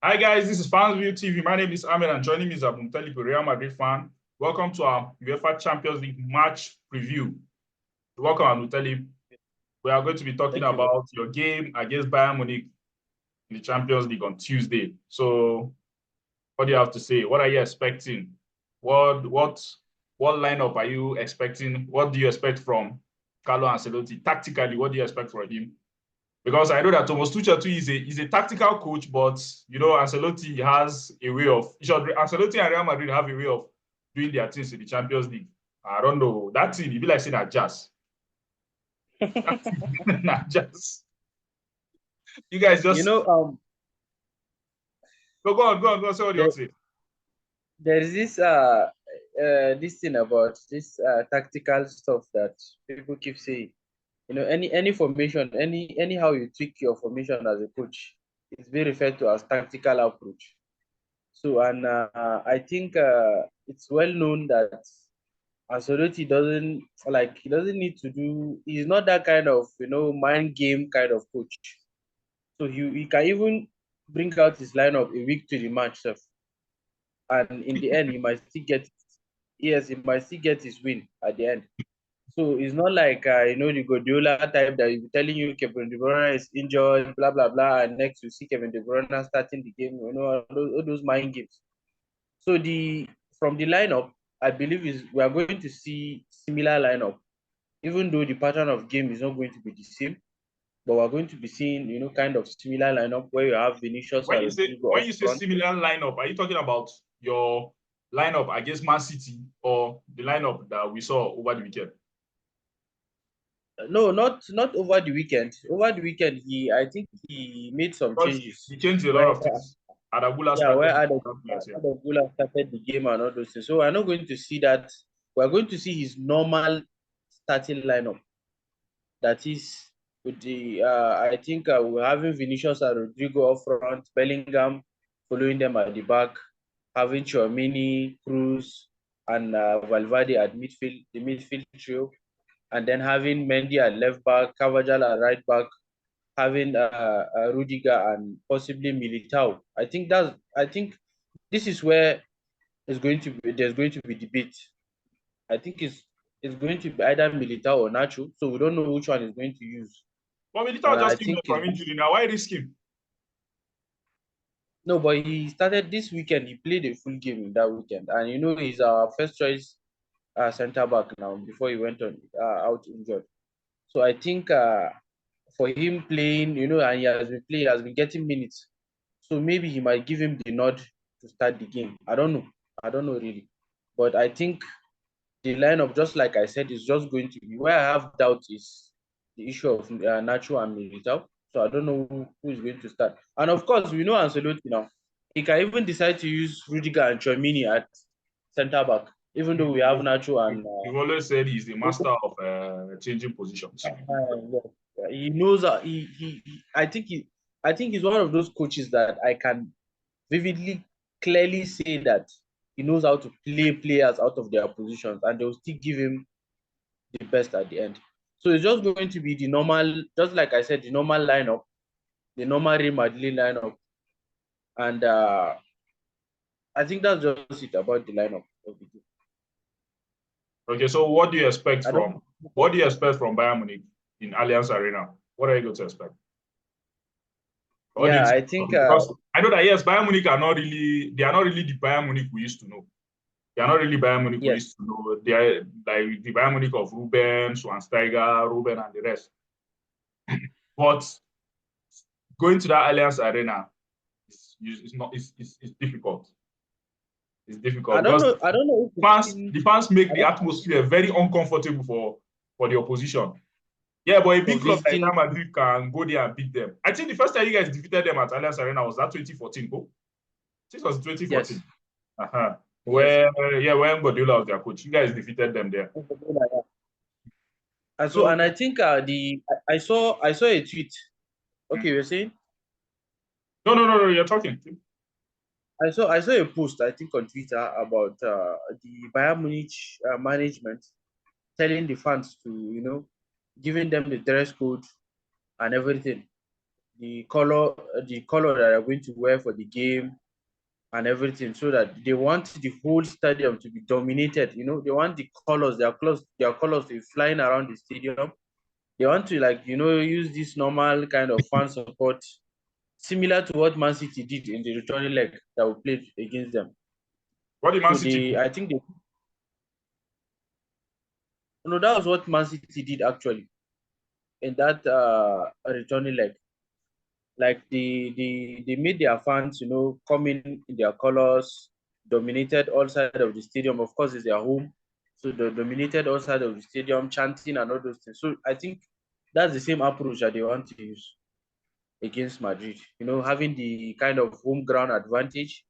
Hi guys, this is Fansview TV. My name is Ahmed and joining me is Abdulmutalib, a Real Madrid fan. Welcome to our UEFA Champions League match preview. Welcome, Abdulmutalib. We are going to be talking Thank you. about your game against Bayern Munich in the Champions League on Tuesday. So, what do you have to say? What are you expecting? What lineup are you expecting? What do you expect from Carlo Ancelotti? Tactically, what do you expect from him? Because I know that Thomas Tuchel too is a tactical coach, but you know Ancelotti has a way of Ancelotti and Real Madrid have a way of doing their things in the Champions League. I don't know that team. It be like saying that jazz, not jazz. You guys You just know, go on. Say what you there, want to say. there's this thing about this tactical stuff that people keep saying. You know, any formation, anyhow you tweak your formation as a coach, it's being referred to as tactical approach. So, and I think it's well known that Ancelotti doesn't like he doesn't need to do. He's not that kind of mind game kind of coach. So he can even bring out his lineup a week to the match, sef, and in the end, he might still get he might still get his win at the end. So it's not like the Guardiola type that he'll be telling you Kevin De Bruyne is injured, blah blah blah, and next you see Kevin De Bruyne starting the game. All those mind games. So the from the lineup, I believe is we are going to see similar lineup, even though the pattern of game is not going to be the same. But we're going to be seeing, kind of similar lineup where you have Vinicius and Rodrigo When up you say front. similar lineup, are you talking about your lineup against Man City or the lineup that we saw over the weekend? No, not over the weekend. Over the weekend, I think he made some Because changes he changed a lot where of things. Adagula yeah, where started. Adegula started the game and all those things. So we're not going to see that. We're going to see his normal starting lineup. That is with the I think we're having Vinicius and Rodrigo up front, Bellingham following them at the back, having Chouamini, Cruz, and Valverde at midfield, the midfield trio, and then having Mendy at left back, Carvajal at right back, having Rudiger and possibly Militao. I think this is where there's going to be debate. I think it's going to be either Militao or Nacho. So we don't know which one is going to use. But Militao And I just came back think it's from injury now. Why risk him? no, but he started this weekend. He played a full game in that weekend, and he's our first choice center back now before he went on out injured. So I think for him playing, and he has been getting minutes. So maybe he might give him the nod to start the game. I don't know. I don't know really. But I think the lineup, just like I said, is just going to be where I have doubt is the issue of Nacho and Militao. So I don't know who is going to start. And of course, we know Ancelotti now. He can even decide to use Rudiger and Chouamini at centre back, even though we have Nacho and You've always said he's the master of changing positions. he knows I think he's one of those coaches that I can vividly clearly say that he knows how to play players out of their positions and they'll still give him the best at the end. So it's just going to be the normal, just like I said, the normal lineup, the normal Real Madrid lineup. And I think that's just it about the lineup of the game. Okay, so what do you expect I don't from Bayern Munich in Allianz Arena? What are you going to expect? What do you yeah, I think? think Because I know that yes, Bayern Munich are not really the Bayern Munich we used to know. They are not really Bayern Munich we yes. used to know. They are like the Bayern Munich of Ruben, Schweinsteiger, Ruben, and the rest. But going to that Allianz Arena is not it's difficult. It's difficult because I don't know if the fans make I the don't atmosphere very uncomfortable for the opposition. Yeah, but a for big club like visiting. Real Madrid can go there and beat them. I think the first time you guys defeated them at Allianz Arena was that 2014. Oh, this was 2014. Yes. Uh-huh. Yes. When Guardiola was their coach, you guys defeated them there. So And I think I saw a tweet. Okay, you're saying no, you're talking. I saw a post I think on Twitter about the Bayern Munich management telling the fans to giving them the dress code and everything. the color that they're going to wear for the game and everything, so that they want the whole stadium to be dominated. They want their colors to be flying around the stadium. They want to, like, use this normal kind of fan support, similar to what Man City did in the returning leg that we played against them. What did Man So City do? I think that was what Man City did actually in that returning leg. Like they made their fans, come in their colors, dominated all sides of the stadium. Of course, it's their home, so they dominated all sides of the stadium, chanting and all those things. So I think that's the same approach that they want to use against Madrid. Having the kind of home ground advantage,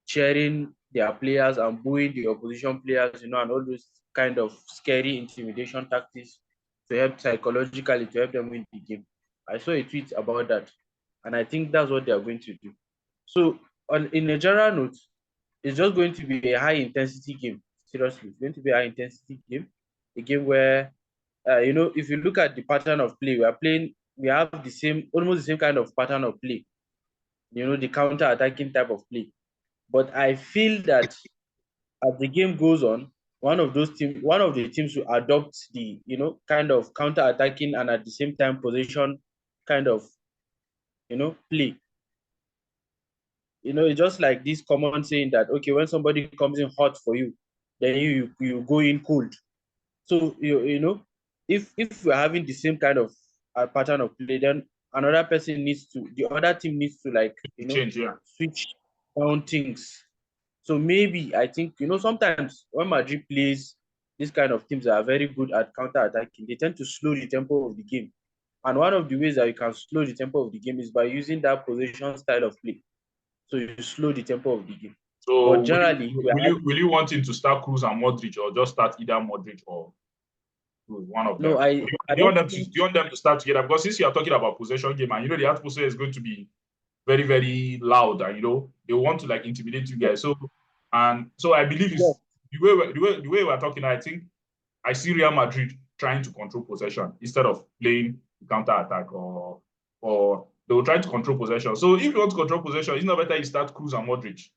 cheering their players and booing the opposition players, and all those kind of scary intimidation tactics to help psychologically to help them win the game. I saw a tweet about that, and I think that's what they are going to do. So, in a general note, it's just going to be a high intensity game. Seriously, it's going to be a high intensity game, a game where, if you look at the pattern of play, we have almost the same kind of pattern of play. The counter attacking type of play. But I feel that as the game goes on, one of the teams will adopt the kind of counter attacking and at the same time possession kind of play. It's just like this common saying that, okay, when somebody comes in hot for you, then you go in cold. So if we're having the same kind of pattern of play, then the other team needs to, like, Change, yeah. switch down things. So maybe I think, sometimes when Madrid plays this kind of teams that are very good at counter attacking, they tend to slow the tempo of the game. And one of the ways that you can slow the tempo of the game is by using that possession style of play. So you slow the tempo of the game. So But generally, will you want him to start Cruz and Modric, or just start either Modric or Cruz, one of them? no, I Do you want don't them to think. do you want them to start together? Because since you are talking about possession game, and the atmosphere is going to be very, very loud, and they want to, like, intimidate you guys. So I believe Yeah, it's the way we're talking. I think I see Real Madrid trying to control possession instead of playing counter attack, or they will try to control possession. So if you want to control possession, it's not better you start Cruz and Modric,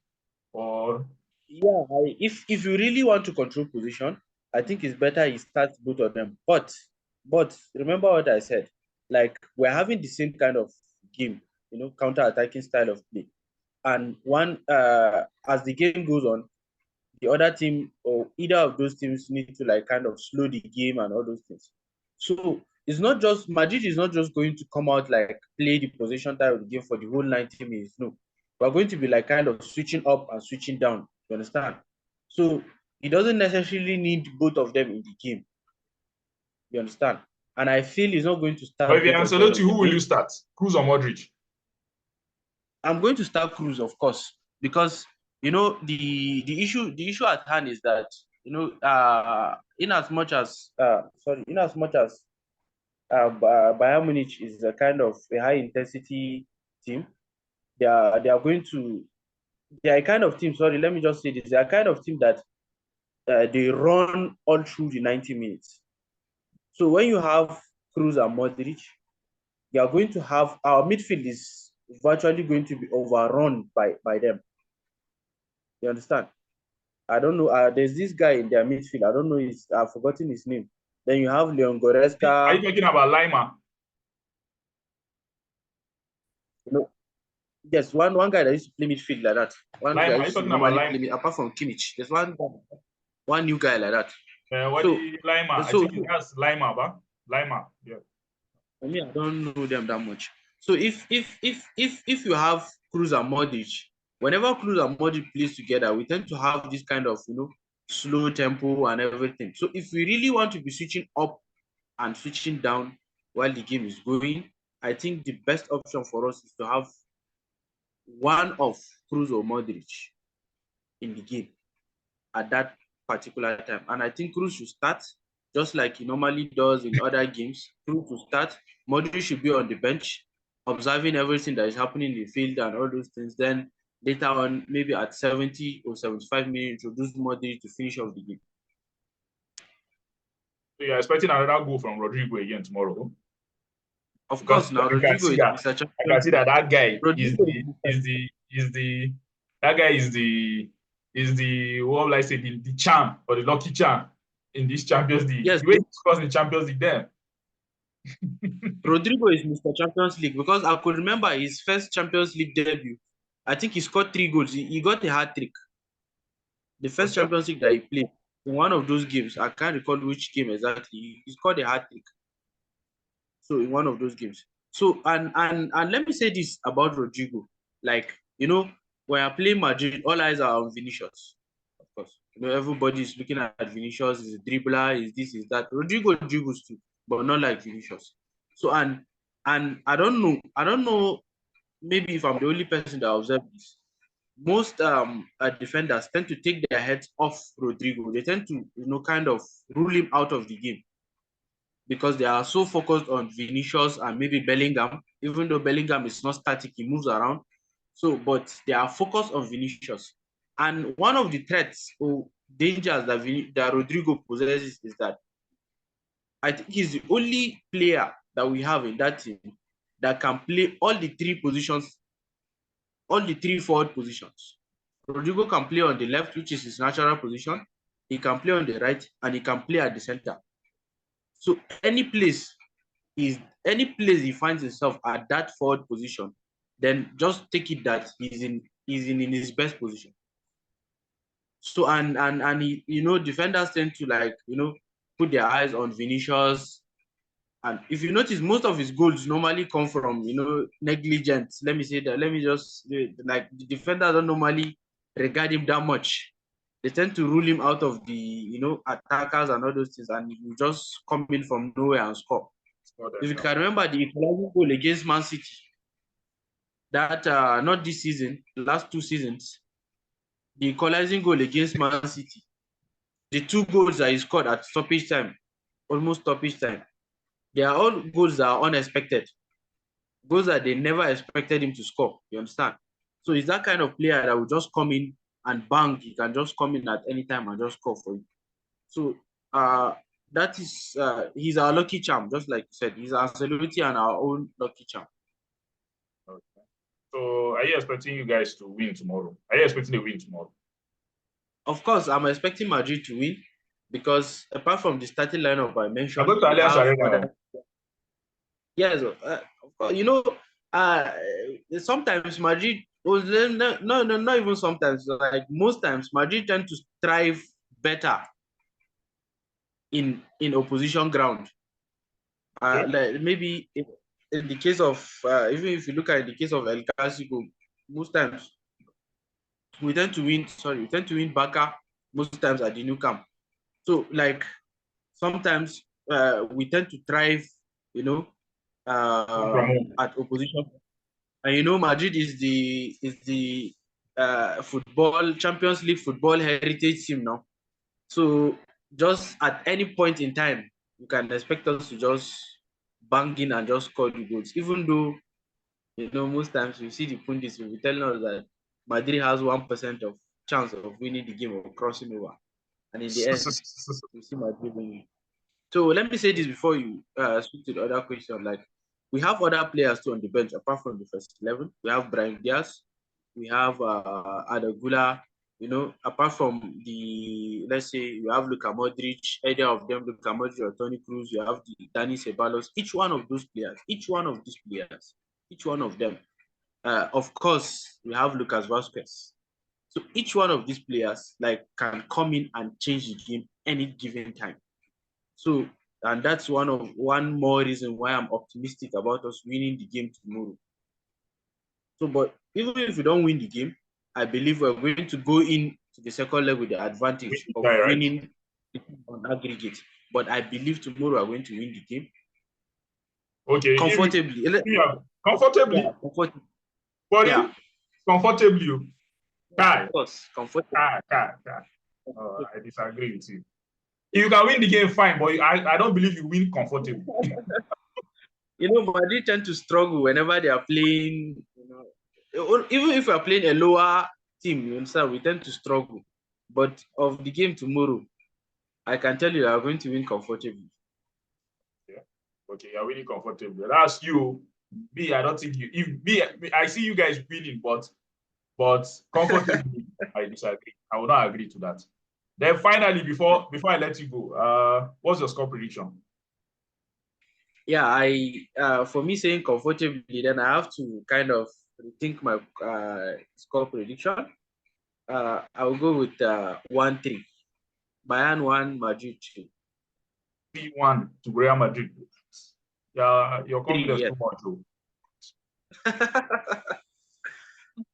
or yeah. If you really want to control position, I think it's better you start both of them. But remember what I said. Like, we're having the same kind of game, counter attacking style of play. And as the game goes on, the other team or either of those teams need to, like, kind of slow the game and all those things. So it's not just Madrid is not just going to come out, like, play the possession type of the game for the whole 90 minutes. No, we're going to be, like, kind of switching up and switching down. You understand? So it doesn't necessarily need both of them in the game. You understand? And I feel he's not going to if start you both of them Ancelotti, in the who will game. you start? Cruz or Modric? I'm going to start Cruz, of course, because the issue at hand is that, in as much as Bayern Munich is a kind of a high intensity team, they are a kind of team. Sorry, let me just say this: they are a kind of team that they run all through the 90 minutes. So when you have Cruz and Modric, you are going to have our midfield is virtually going to be overrun by them. You understand? I don't know. There's this guy in their midfield. I don't know. I've forgotten his name. Then you have Leon Are you Goretzka. talking about Lima? You know, there's one guy that used to play midfield like that. One guy Lima? Are you used to talking about normally play Lima? me apart from Kimmich. There's one new guy like that. What So the Lima? I so think that's Lima, but Lima. Yeah. I mean, I don't know them that much. So if you have Cruz and Modric, whenever Cruz and Modric plays together, we tend to have this kind of slow tempo and everything. So if we really want to be switching up and switching down while the game is going, I think the best option for us is to have one of Cruz or Modric in the game at that particular time. And I think Cruz should start just like he normally does in other games. Cruz should start. Modric should be on the bench, observing everything that is happening in the field and all those things. Then later on, maybe at 70 or 75 minutes, introduce Modric to finish off the game. So you're expecting another goal from Rodrigo again tomorrow? Of Because course, now I can Rodrigo see is that. Mr. I can Champions see League. that that guy Rodrigo is Mr. that guy is the what will I say the champ or the lucky champ in this Champions League. Yes, The way he scores in the Champions League, then Rodrigo is Mr. Champions League because I could remember his first Champions League debut. I think he scored 3 goals. He got a hat trick. The first okay. Champions League that he played in one of those games, I can't recall which game exactly. He scored a hat trick. So in one of those games. So and let me say this about Rodrigo. Like, when I play Madrid, all eyes are on Vinicius. Of course. Everybody is looking at Vinicius, is a dribbler, is this, is that. Rodrigo dribbles too, but not like Vinicius. So and I don't know, maybe if I'm the only person that observed this. Most defenders tend to take their heads off Rodrigo. They tend to, kind of rule him out of the game because they are so focused on Vinicius and maybe Bellingham, even though Bellingham is not static, he moves around. So, but they are focused on Vinicius. And one of the threats or dangers that Rodrigo possesses is that I think he's the only player that we have in that team that can play all the 3 positions, all the 3 forward positions. Rodrigo can play on the left, which is his natural position. He can play on the right, and he can play at the center. So any place he finds himself at that forward position, then just take it that he's in his best position. So and he, defenders tend to put their eyes on Vinicius. And if you notice, most of his goals normally come from negligence. Let me say that. Let me just like the defenders don't normally regard him that much. They tend to rule him out of the attackers and all those things, and you just come in from nowhere and score. If you can remember the equalizing goal against Man City, that not this season, the last 2 seasons, the equalizing goal against Man City, the 2 goals that he scored at stoppage time, almost stoppage time, they are all goals that are unexpected. Goals that they never expected him to score. You understand? So he's that kind of player that will just come in and bang. He can just come in at any time and just score for you. So that is he's our lucky charm, just like you said. He's our celebrity and our own lucky charm. Okay. So are you expecting you guys to win tomorrow? Are you expecting a win tomorrow? Of course, I'm expecting Madrid to win because apart from the starting lineup I I'm mentioned, going to we Allianz have Arena. other. Yes, of course, sometimes Madrid was no, not even sometimes. Like most times, Madrid tend to thrive better in opposition ground. Okay. Like maybe in the case of even if you look at the case of El Clasico, most times we tend to win. Sorry, we tend to win Barca most times at the new camp. So like sometimes we tend to thrive, at opposition. And Madrid is the football Champions League football heritage team now. So just at any point in time, you can expect us to just bang in and just score the goals. Even though most times you see the pundits will be telling us that Madrid has 1% of chance of winning the game or crossing over, and in the end, you see Madrid winning. So let me say this before you speak to the other question. Like we have other players too on the bench apart from the first 11. We have Brian Diaz, we have Adagula. Apart from the, let's say you have Luka Modric, either of them, Luka Modric or Toni Kroos, you have the Dani Ceballos. Each one of those players, each one of these players, each one of them. Of course, we have Lucas Vasquez. So each one of these players can come in and change the game any given time. So, and that's one more reason why I'm optimistic about us winning the game tomorrow. So, but even if we don't win the game, I believe we're going to go in to the second leg with the advantage of winning on aggregate. But I believe tomorrow we're going to win the game. Okay. Comfortably. Comfortably? Yeah, comfortably. Sorry? Yeah. Comfortably? Of course, comfortably. Oh, I disagree with you. You can win the game, fine, but I don't believe you win comfortably. Madrid tend to struggle whenever they are playing. Even if we are playing a lower team, you understand, we tend to struggle. But of the game tomorrow, I can tell you, we are going to win comfortably. Yeah. Okay, you're winning comfortably. That's you. Me, I don't think you. If me, I see you guys winning, but comfortably, I disagree. I will not agree to that. Then finally, before I let you go, what's your score prediction? Yeah, I for me saying comfortably, then I have to kind of rethink my score prediction. I'll go with 1-3. Bayern 1, Madrid 2. 3-1 to Real Madrid. Yeah, your 3, confidence yes. too much, though. I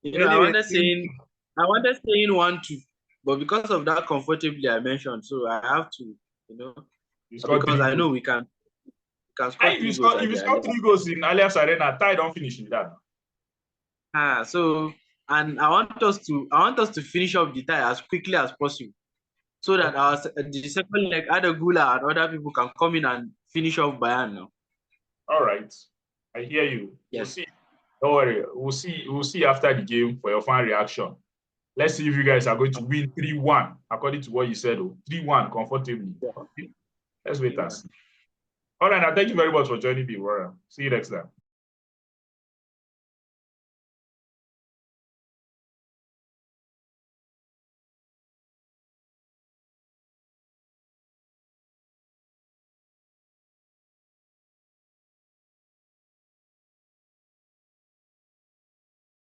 Anyway, wanted saying 1-2, but because of that comfortably I mentioned, so I have to, you scored because three I know goals. we can score Hey, if you 3 goals score, if at you the score Allianz. 3 goals in Allianz Arena, tie don't finish with that. So and I want us to finish up the tie as quickly as possible, so that the second leg, other Gula and other people can come in and finish off Bayern now. All right, I hear you. We'll Yes. see. Don't worry. We'll see. We'll see after the game for your fan reaction. Let's see if you guys are going to win 3-1 according to what you said. 3-1 comfortably. Okay. Let's wait and see. All right. Now, thank you very much for joining me, Warren. See you next time.